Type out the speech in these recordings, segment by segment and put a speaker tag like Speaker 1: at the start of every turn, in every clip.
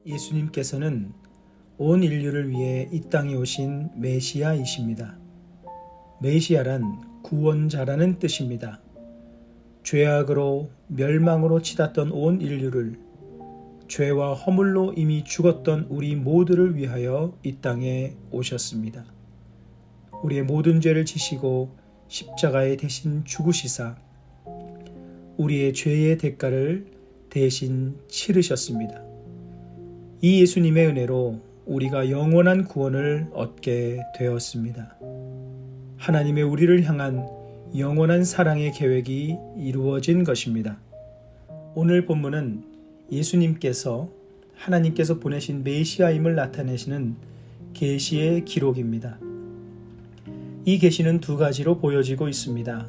Speaker 1: 예수님께서는 온 인류를 위해 이 땅에 오신 메시아이십니다. 메시아란 구원자라는 뜻입니다. 죄악으로 멸망으로 치닫던 온 인류를 죄와 허물로 이미 죽었던 우리 모두를 위하여 이 땅에 오셨습니다. 우리의 모든 죄를 지시고 십자가에 대신 죽으시사 우리의 죄의 대가를 대신 치르셨습니다. 이 예수님의 은혜로 우리가 영원한 구원을 얻게 되었습니다. 하나님의 우리를 향한 영원한 사랑의 계획이 이루어진 것입니다. 오늘 본문은 예수님께서 하나님께서 보내신 메시아임을 나타내시는 계시의 기록입니다. 이 계시는 두 가지로 보여지고 있습니다.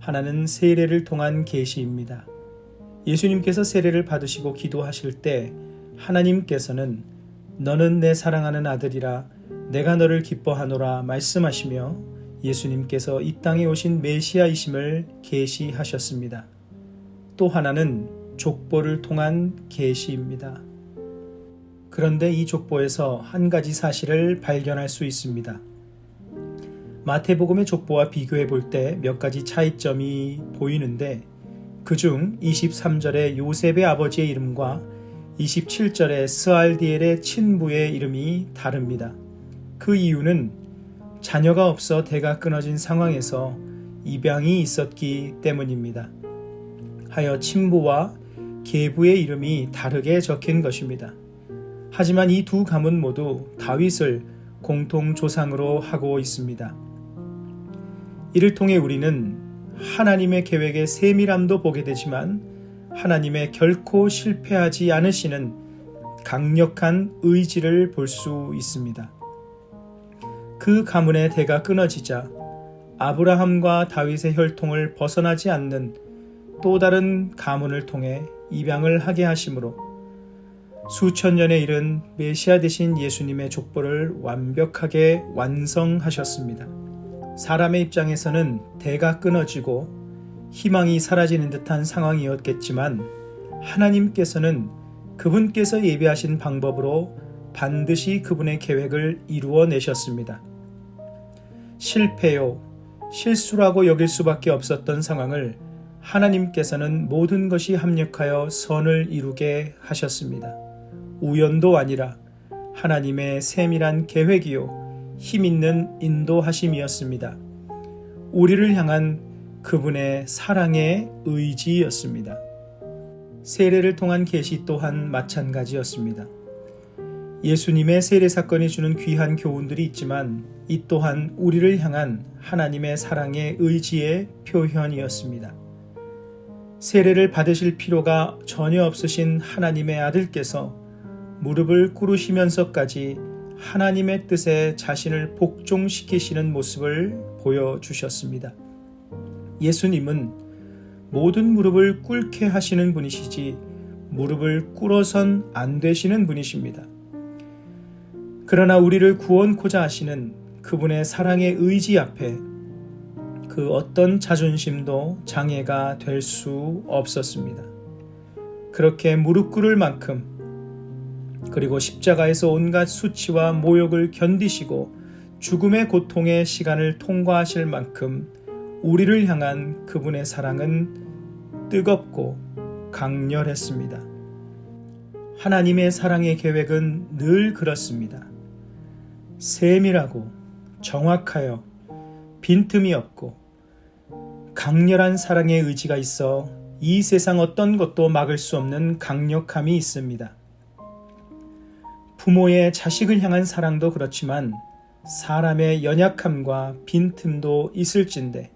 Speaker 1: 하나는 세례를 통한 계시입니다. 예수님께서 세례를 받으시고 기도하실 때 하나님께서는 너는 내 사랑하는 아들이라 내가 너를 기뻐하노라 말씀하시며 예수님께서 이 땅에 오신 메시아이심을 계시하셨습니다. 또 하나는 족보를 통한 계시입니다. 그런데 이 족보에서 한 가지 사실을 발견할 수 있습니다. 마태복음의 족보와 비교해 볼 때 몇 가지 차이점이 보이는데 그중 23절의 요셉의 아버지의 이름과 27절의 스알디엘의 친부의 이름이 다릅니다. 그 이유는 자녀가 없어 대가 끊어진 상황에서 입양이 있었기 때문입니다. 하여 친부와 계부의 이름이 다르게 적힌 것입니다. 하지만 이 두 가문 모두 다윗을 공통 조상으로 하고 있습니다. 이를 통해 우리는 하나님의 계획의 세밀함도 보게 되지만 하나님의 결코 실패하지 않으시는 강력한 의지를 볼 수 있습니다. 그 가문의 대가 끊어지자 아브라함과 다윗의 혈통을 벗어나지 않는 또 다른 가문을 통해 입양을 하게 하심으로 수천 년에 이른 메시아 되신 예수님의 족보를 완벽하게 완성하셨습니다. 사람의 입장에서는 대가 끊어지고 희망이 사라지는 듯한 상황이었겠지만 하나님께서는 그분께서 예비하신 방법으로 반드시 그분의 계획을 이루어내셨습니다. 실패요, 실수라고 여길 수밖에 없었던 상황을 하나님께서는 모든 것이 합력하여 선을 이루게 하셨습니다. 우연도 아니라 하나님의 세밀한 계획이요 힘있는 인도하심이었습니다. 우리를 향한 그분의 사랑의 의지였습니다. 세례를 통한 계시 또한 마찬가지였습니다. 예수님의 세례 사건이 주는 귀한 교훈들이 있지만 이 또한 우리를 향한 하나님의 사랑의 의지의 표현이었습니다. 세례를 받으실 필요가 전혀 없으신 하나님의 아들께서 무릎을 꿇으시면서까지 하나님의 뜻에 자신을 복종시키시는 모습을 보여주셨습니다. 예수님은 모든 무릎을 꿇게 하시는 분이시지 무릎을 꿇어선 안 되시는 분이십니다. 그러나 우리를 구원코자 하시는 그분의 사랑의 의지 앞에 그 어떤 자존심도 장애가 될 수 없었습니다. 그렇게 무릎 꿇을 만큼 그리고 십자가에서 온갖 수치와 모욕을 견디시고 죽음의 고통의 시간을 통과하실 만큼 우리를 향한 그분의 사랑은 뜨겁고 강렬했습니다. 하나님의 사랑의 계획은 늘 그렇습니다. 세밀하고 정확하여 빈틈이 없고 강렬한 사랑의 의지가 있어 이 세상 어떤 것도 막을 수 없는 강력함이 있습니다. 부모의 자식을 향한 사랑도 그렇지만 사람의 연약함과 빈틈도 있을진데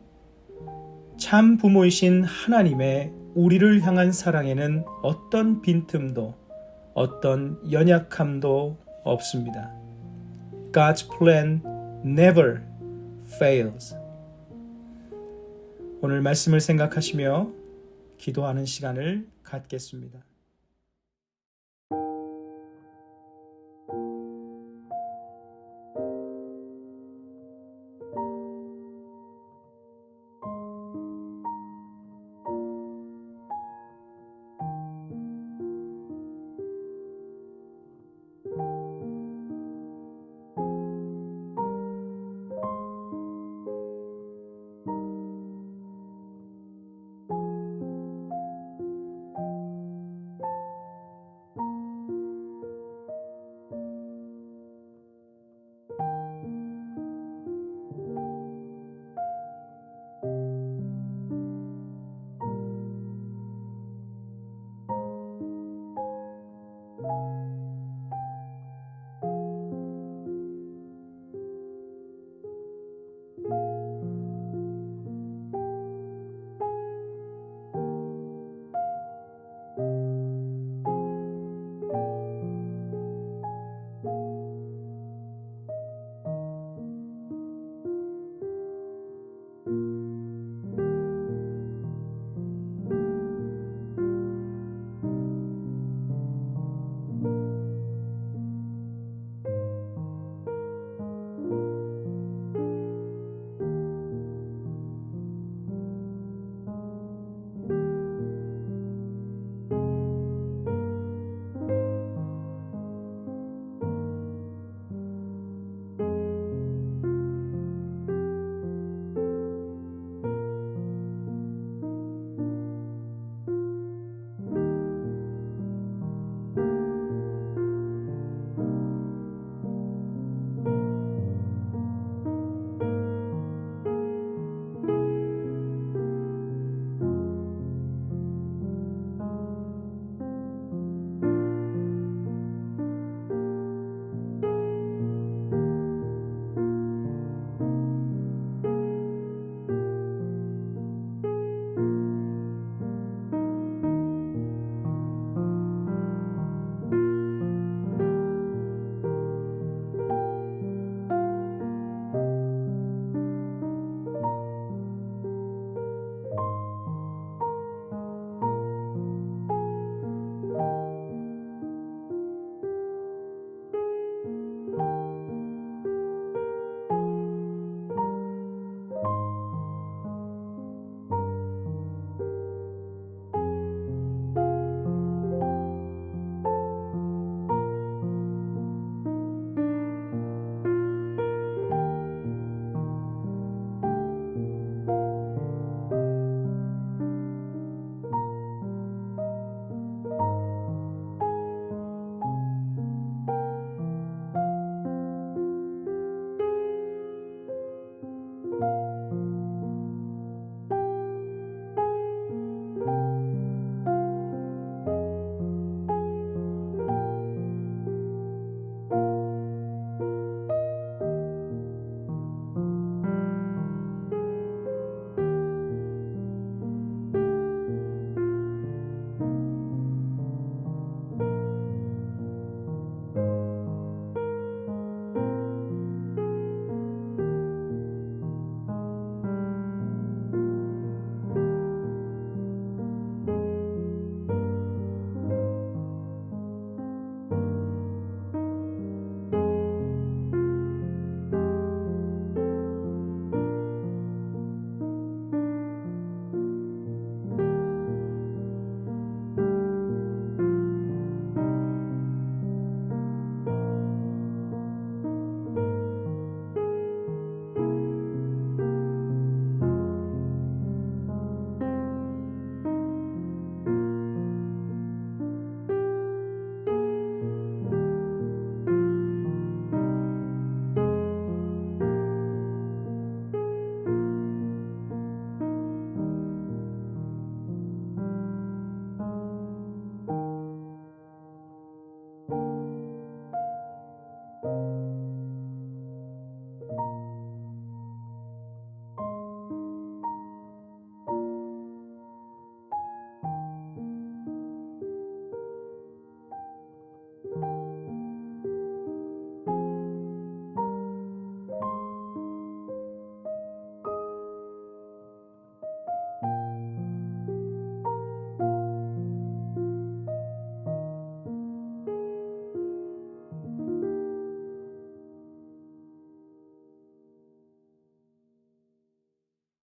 Speaker 1: 참 부모이신 하나님의 우리를 향한 사랑에는 어떤 빈틈도 어떤 연약함도 없습니다. God's plan never fails. 오늘 말씀을 생각하시며 기도하는 시간을 갖겠습니다.